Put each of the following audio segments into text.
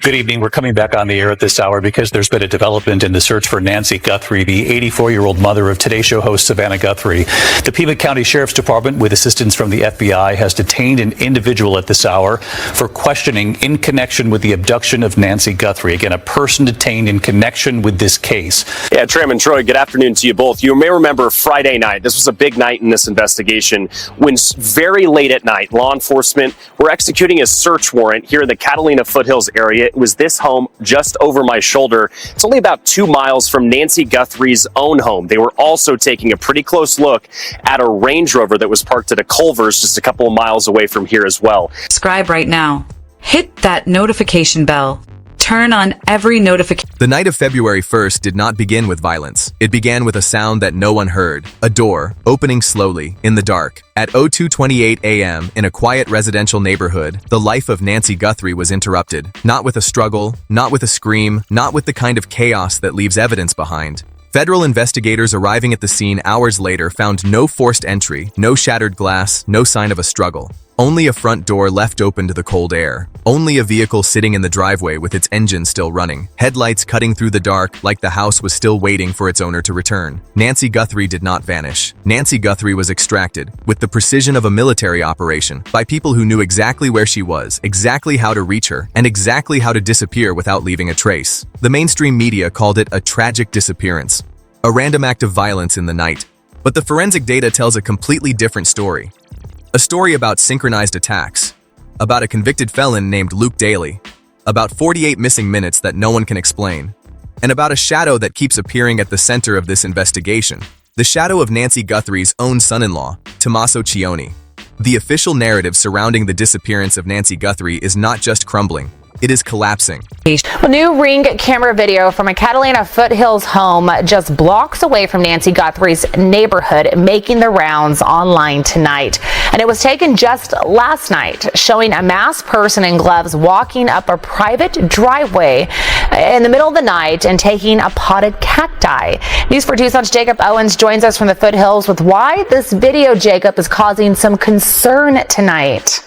Good evening. We're coming back on the air at this hour because there's been a development in the search for Nancy Guthrie, the 84-year-old mother of Today Show host Savannah Guthrie. The Pima County Sheriff's Department, with assistance from the FBI, has detained an individual at this hour for questioning in connection with the abduction of Nancy Guthrie. Again, a person detained in connection with this case. Yeah, Tram and Troy, good afternoon to you both. You may remember Friday night. This was a big night in this investigation when very late at night, law enforcement were executing a search warrant here in the Catalina foothills area. It was this home just over my shoulder. It's only about 2 miles from Nancy Guthrie's own home. They were also taking a pretty close look at a Range Rover that was parked at a Culver's just a couple of miles away from here as well. Subscribe right now. Hit that notification bell. Turn on every notification. The night of February 1st did not begin with violence. It began with a sound that no one heard, a door opening slowly in the dark. At 02:28 a.m. in a quiet residential neighborhood, the life of Nancy Guthrie was interrupted. Not with a struggle, not with a scream, not with the kind of chaos that leaves evidence behind. Federal investigators arriving at the scene hours later found no forced entry, no shattered glass, no sign of a struggle. Only a front door left open to the cold air. Only a vehicle sitting in the driveway with its engine still running. Headlights cutting through the dark like the house was still waiting for its owner to return. Nancy Guthrie did not vanish. Nancy Guthrie was extracted, with the precision of a military operation, by people who knew exactly where she was, exactly how to reach her, and exactly how to disappear without leaving a trace. The mainstream media called it a tragic disappearance, a random act of violence in the night. But the forensic data tells a completely different story. A story about synchronized attacks, about a convicted felon named Luke Daly, about 48 missing minutes that no one can explain, and about a shadow that keeps appearing at the center of this investigation, the shadow of Nancy Guthrie's own son-in-law, Tommaso. The official narrative surrounding the disappearance of Nancy Guthrie is not just crumbling, it is collapsing. Well, new Ring camera video from a Catalina foothills home just blocks away from Nancy Guthrie's neighborhood making the rounds online tonight. And it was taken just last night, showing a masked person in gloves walking up a private driveway in the middle of the night and taking a potted cacti. News 4 Tucson's Jacob Owens joins us from the foothills with why this video, Jacob, is causing some concern tonight.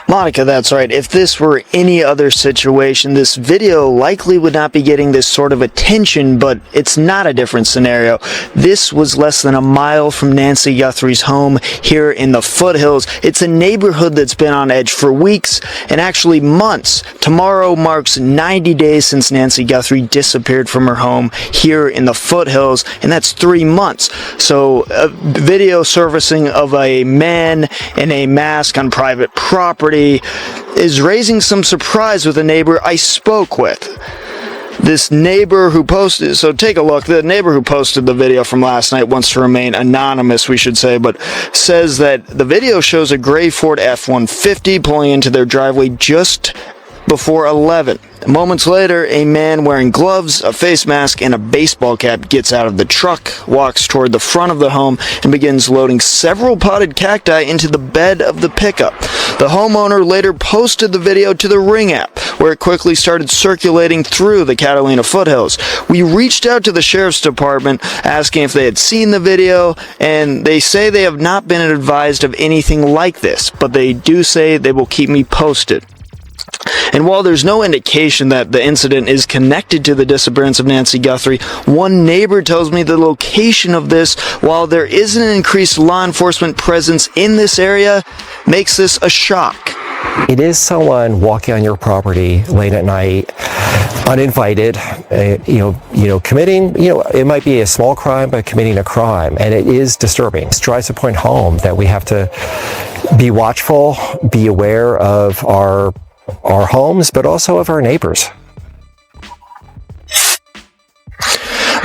Monica, that's right. If this were any other situation, this video likely would not be getting this sort of attention, but it's not a different scenario. This was less than a mile from Nancy Guthrie's home here in the foothills. It's a neighborhood that's been on edge for weeks and actually months. Tomorrow marks 90 days since Nancy Guthrie disappeared from her home here in the foothills, and that's 3 months. So a video surfacing of a man in a mask on private property is raising some surprise with a neighbor I spoke with. This neighbor who posted, so take a look, the neighbor who posted the video from last night wants to remain anonymous, we should say, but says that the video shows a gray Ford F-150 pulling into their driveway just before 11. Moments later, a man wearing gloves, a face mask, and a baseball cap gets out of the truck, walks toward the front of the home, and begins loading several potted cacti into the bed of the pickup. The homeowner later posted the video to the Ring app, where it quickly started circulating through the Catalina foothills. We reached out to the Sheriff's Department asking if they had seen the video, and they say they have not been advised of anything like this, but they do say they will keep me posted. And while there's no indication that the incident is connected to the disappearance of Nancy Guthrie, one neighbor tells me the location of this, while there is an increased law enforcement presence in this area, makes this a shock. It is someone walking on your property late at night, uninvited, committing, it might be a small crime, but committing a crime, and it is disturbing. It drives the point home that we have to be watchful, be aware of our homes, but also of our neighbors.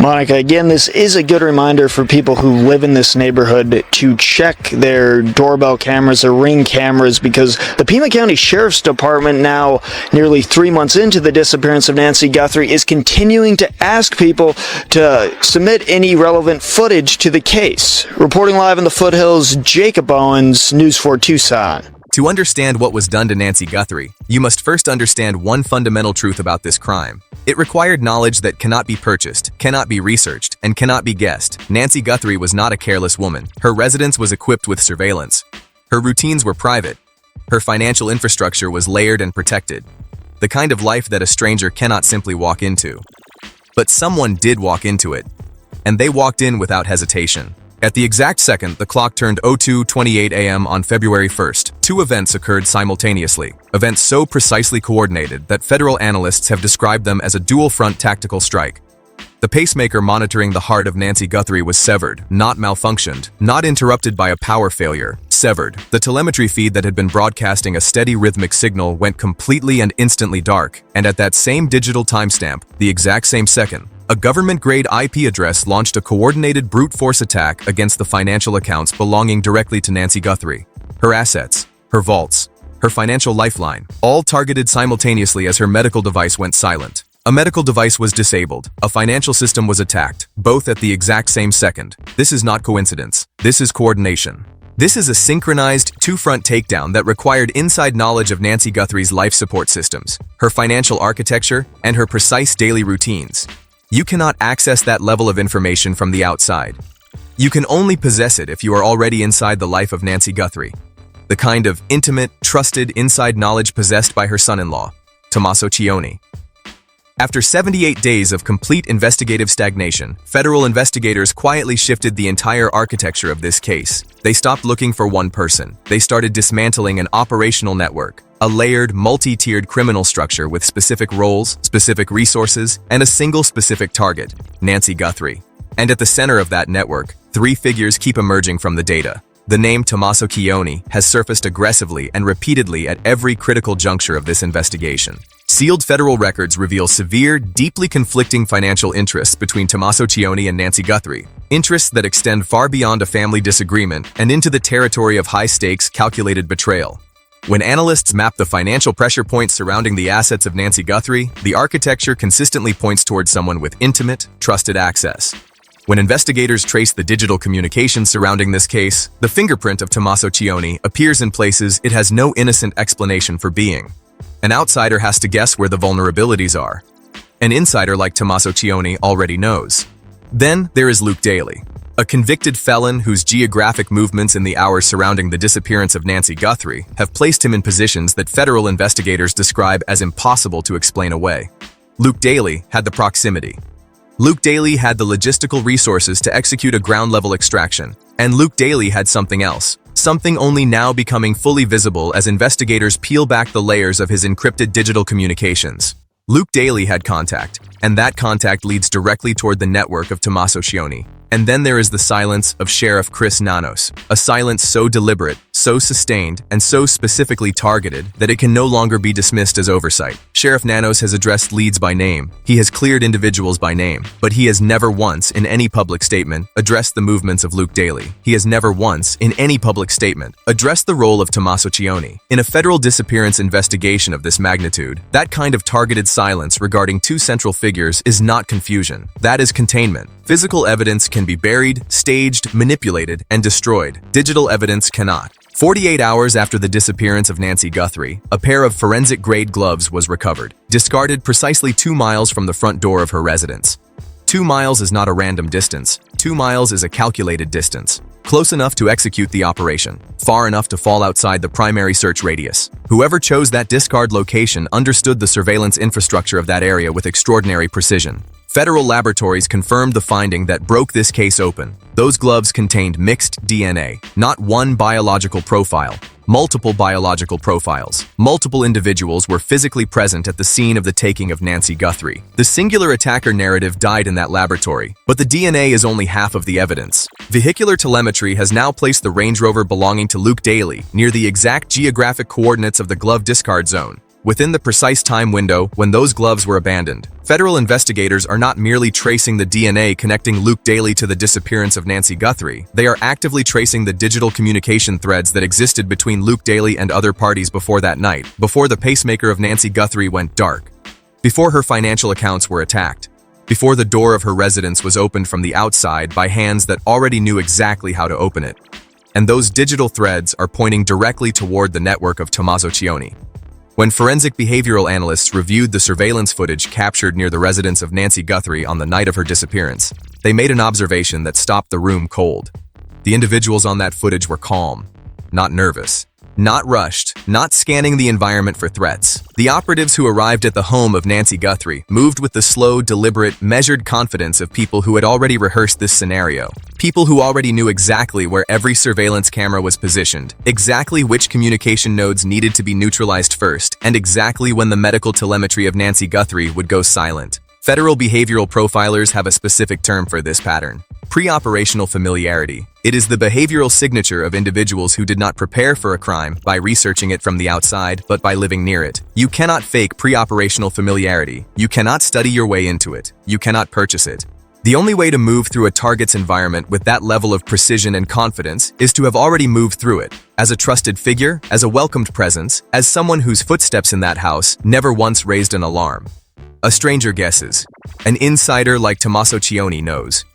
Monica, again, this is a good reminder for people who live in this neighborhood to check their doorbell cameras, their Ring cameras, because the Pima County Sheriff's Department, now nearly 3 months into the disappearance of Nancy Guthrie, is continuing to ask people to submit any relevant footage to the case. Reporting live in the foothills, Jacob Owens, News 4 Tucson. To understand what was done to Nancy Guthrie, you must first understand one fundamental truth about this crime. It required knowledge that cannot be purchased, cannot be researched, and cannot be guessed. Nancy Guthrie was not a careless woman. Her residence was equipped with surveillance. Her routines were private. Her financial infrastructure was layered and protected, the kind of life that a stranger cannot simply walk into. But someone did walk into it, and they walked in without hesitation. At the exact second the clock turned 02:28 a.m. on February 1st, two events occurred simultaneously, events so precisely coordinated that federal analysts have described them as a dual-front tactical strike. The pacemaker monitoring the heart of Nancy Guthrie was severed, not malfunctioned, not interrupted by a power failure, severed. The telemetry feed that had been broadcasting a steady rhythmic signal went completely and instantly dark, and at that same digital timestamp, the exact same second, a government-grade IP address launched a coordinated brute force attack against the financial accounts belonging directly to Nancy Guthrie. Her assets, her vaults, her financial lifeline, all targeted simultaneously as her medical device went silent. A medical device was disabled, a financial system was attacked, both at the exact same second. This is not coincidence. This is coordination. This is a synchronized, two-front takedown that required inside knowledge of Nancy Guthrie's life support systems, her financial architecture, and her precise daily routines. You cannot access that level of information from the outside. You can only possess it if you are already inside the life of Nancy Guthrie, the kind of intimate, trusted inside knowledge possessed by her son-in-law, Tommaso Cioni. After 78 days of complete investigative stagnation, federal investigators quietly shifted the entire architecture of this case. They stopped looking for one person. They started dismantling an operational network, a layered, multi-tiered criminal structure with specific roles, specific resources, and a single specific target, Nancy Guthrie. And at the center of that network, three figures keep emerging from the data. The name Tommaso Cioni has surfaced aggressively and repeatedly at every critical juncture of this investigation. Sealed federal records reveal severe, deeply conflicting financial interests between Tommaso Cioni and Nancy Guthrie, interests that extend far beyond a family disagreement and into the territory of high-stakes, calculated betrayal. When analysts map the financial pressure points surrounding the assets of Nancy Guthrie, the architecture consistently points towards someone with intimate, trusted access. When investigators trace the digital communications surrounding this case, the fingerprint of Tommaso Cioni appears in places it has no innocent explanation for being. An outsider has to guess where the vulnerabilities are. An insider like Tommaso Cioni already knows. Then there is Luke Daly, a convicted felon whose geographic movements in the hours surrounding the disappearance of Nancy Guthrie have placed him in positions that federal investigators describe as impossible to explain away. Luke Daly had the proximity. Luke Daly had the logistical resources to execute a ground-level extraction. And Luke Daly had something else. Something only now becoming fully visible as investigators peel back the layers of his encrypted digital communications. Luke Daly had contact, and that contact leads directly toward the network of Tommaso Cioni. And then there is the silence of Sheriff Chris Nanos, a silence so deliberate, so sustained, and so specifically targeted that it can no longer be dismissed as oversight. Sheriff Nanos has addressed leads by name, he has cleared individuals by name, but he has never once, in any public statement, addressed the movements of Luke Daly. He has never once, in any public statement, addressed the role of Tommaso Cioni. In a federal disappearance investigation of this magnitude, that kind of targeted silence regarding two central figures is not confusion. That is containment. Physical evidence can be buried, staged, manipulated, and destroyed. Digital evidence cannot. 48 hours after the disappearance of Nancy Guthrie, a pair of forensic-grade gloves was recovered, discarded precisely 2 miles from the front door of her residence. 2 miles is not a random distance. 2 miles is a calculated distance. Close enough to execute the operation, far enough to fall outside the primary search radius. Whoever chose that discard location understood the surveillance infrastructure of that area with extraordinary precision. Federal laboratories confirmed the finding that broke this case open. Those gloves contained mixed DNA, not one biological profile, multiple biological profiles. Multiple individuals were physically present at the scene of the taking of Nancy Guthrie. The singular attacker narrative died in that laboratory, but the DNA is only half of the evidence. Vehicular telemetry has now placed the Range Rover belonging to Luke Daly near the exact geographic coordinates of the glove discard zone, within the precise time window when those gloves were abandoned. Federal investigators are not merely tracing the DNA connecting Luke Daly to the disappearance of Nancy Guthrie, they are actively tracing the digital communication threads that existed between Luke Daly and other parties before that night, before the pacemaker of Nancy Guthrie went dark, before her financial accounts were attacked, before the door of her residence was opened from the outside by hands that already knew exactly how to open it. And those digital threads are pointing directly toward the network of Tommaso Cioni. When forensic behavioral analysts reviewed the surveillance footage captured near the residence of Nancy Guthrie on the night of her disappearance, they made an observation that stopped the room cold. The individuals on that footage were calm, not nervous. Not rushed, not scanning the environment for threats. The operatives who arrived at the home of Nancy Guthrie moved with the slow, deliberate, measured confidence of people who had already rehearsed this scenario. People who already knew exactly where every surveillance camera was positioned, exactly which communication nodes needed to be neutralized first, and exactly when the medical telemetry of Nancy Guthrie would go silent. Federal behavioral profilers have a specific term for this pattern: pre-operational familiarity. It is the behavioral signature of individuals who did not prepare for a crime by researching it from the outside, but by living near it. You cannot fake pre-operational familiarity. You cannot study your way into it. You cannot purchase it. The only way to move through a target's environment with that level of precision and confidence is to have already moved through it, as a trusted figure, as a welcomed presence, as someone whose footsteps in that house never once raised an alarm. A stranger guesses. An insider like Tommaso knows.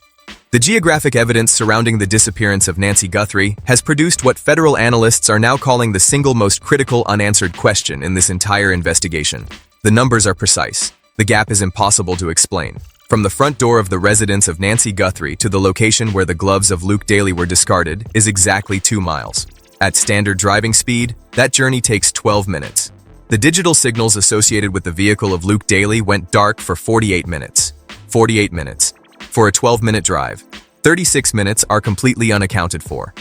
The geographic evidence surrounding the disappearance of Nancy Guthrie has produced what federal analysts are now calling the single most critical unanswered question in this entire investigation. The numbers are precise. The gap is impossible to explain. From the front door of the residence of Nancy Guthrie to the location where the gloves of Luke Daly were discarded is exactly 2 miles. At standard driving speed, that journey takes 12 minutes. The digital signals associated with the vehicle of Luke Daly went dark for 48 minutes. 48 minutes. For a 12-minute drive, 36 minutes are completely unaccounted for.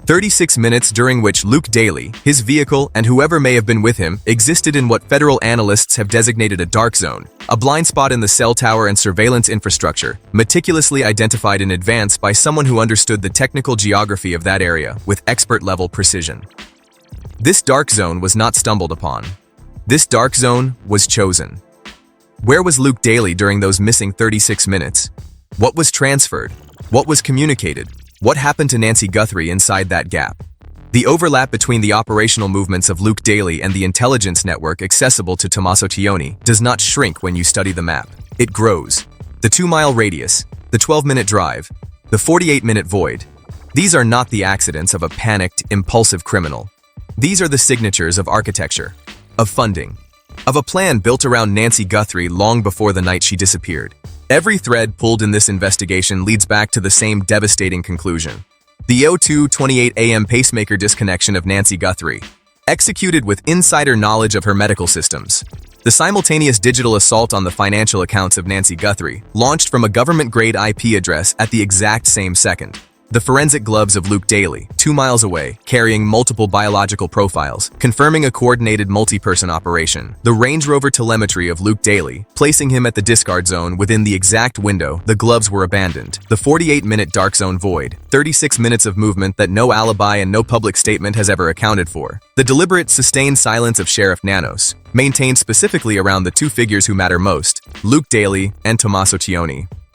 36 minutes during which Luke Daly, his vehicle, and whoever may have been with him existed in what federal analysts have designated a dark zone, a blind spot in the cell tower and surveillance infrastructure, meticulously identified in advance by someone who understood the technical geography of that area with expert-level precision. This dark zone was not stumbled upon. This dark zone was chosen. Where was Luke Daly during those missing 36 minutes? What was transferred? What was communicated? What happened to Nancy Guthrie inside that gap? The overlap between the operational movements of Luke Daly and the intelligence network accessible to Tommaso does not shrink when you study the map. It grows. The 2-mile radius, the 12-minute drive, the 48-minute void. These are not the accidents of a panicked, impulsive criminal. These are the signatures of architecture, of funding, of a plan built around Nancy Guthrie long before the night she disappeared. Every thread pulled in this investigation leads back to the same devastating conclusion. The 02:28 a.m. pacemaker disconnection of Nancy Guthrie, executed with insider knowledge of her medical systems. The simultaneous digital assault on the financial accounts of Nancy Guthrie, launched from a government-grade IP address at the exact same second. The forensic gloves of Luke Daly, 2 miles away, carrying multiple biological profiles, confirming a coordinated multi-person operation. The Range Rover telemetry of Luke Daly, placing him at the discard zone within the exact window the gloves were abandoned. The 48-minute dark zone void, 36 minutes of movement that no alibi and no public statement has ever accounted for. The deliberate, sustained silence of Sheriff Nanos, maintained specifically around the 2 figures who matter most, Luke Daly and Tommaso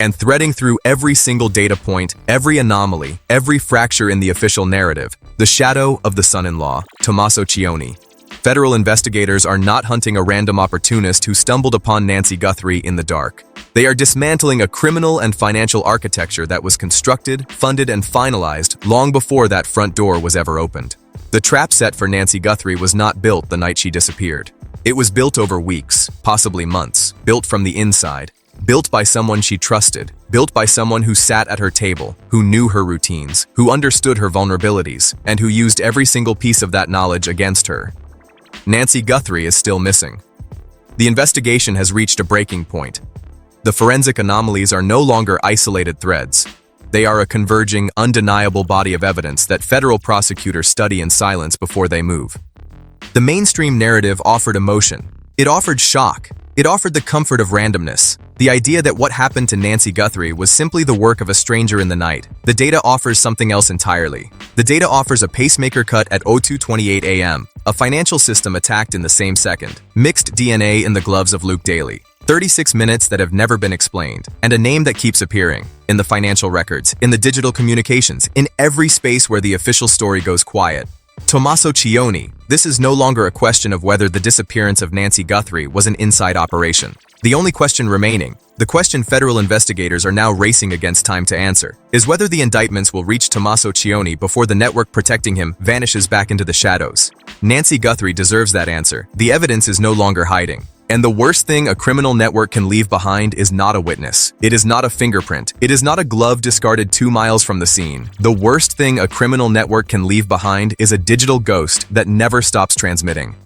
and threading through every single data point, every anomaly, every fracture in the official narrative, the shadow of the son-in-law, Tommaso Federal investigators are not hunting a random opportunist who stumbled upon Nancy Guthrie in the dark. They are dismantling a criminal and financial architecture that was constructed, funded, and finalized long before that front door was ever opened. The trap set for Nancy Guthrie was not built the night she disappeared. It was built over weeks, possibly months, built from the inside. Built by someone she trusted, built by someone who sat at her table, who knew her routines, who understood her vulnerabilities, and who used every single piece of that knowledge against her. Nancy Guthrie is still missing. The investigation has reached a breaking point. The forensic anomalies are no longer isolated threads. They are a converging, undeniable body of evidence that federal prosecutors study in silence before they move. The mainstream narrative offered emotion. It offered shock. It offered the comfort of randomness. The idea that what happened to Nancy Guthrie was simply the work of a stranger in the night. The data offers something else entirely. The data offers a pacemaker cut at 02:28 a.m., a financial system attacked in the same second, mixed DNA in the gloves of Luke Daly, 36 minutes that have never been explained, and a name that keeps appearing in the financial records, in the digital communications, in every space where the official story goes quiet. Tommaso this is no longer a question of whether the disappearance of Nancy Guthrie was an inside operation. The only question remaining, the question federal investigators are now racing against time to answer, is whether the indictments will reach Tommaso before the network protecting him vanishes back into the shadows. Nancy Guthrie deserves that answer. The evidence is no longer hiding. And the worst thing a criminal network can leave behind is not a witness. It is not a fingerprint. It is not a glove discarded 2 miles from the scene. The worst thing a criminal network can leave behind is a digital ghost that never stops transmitting.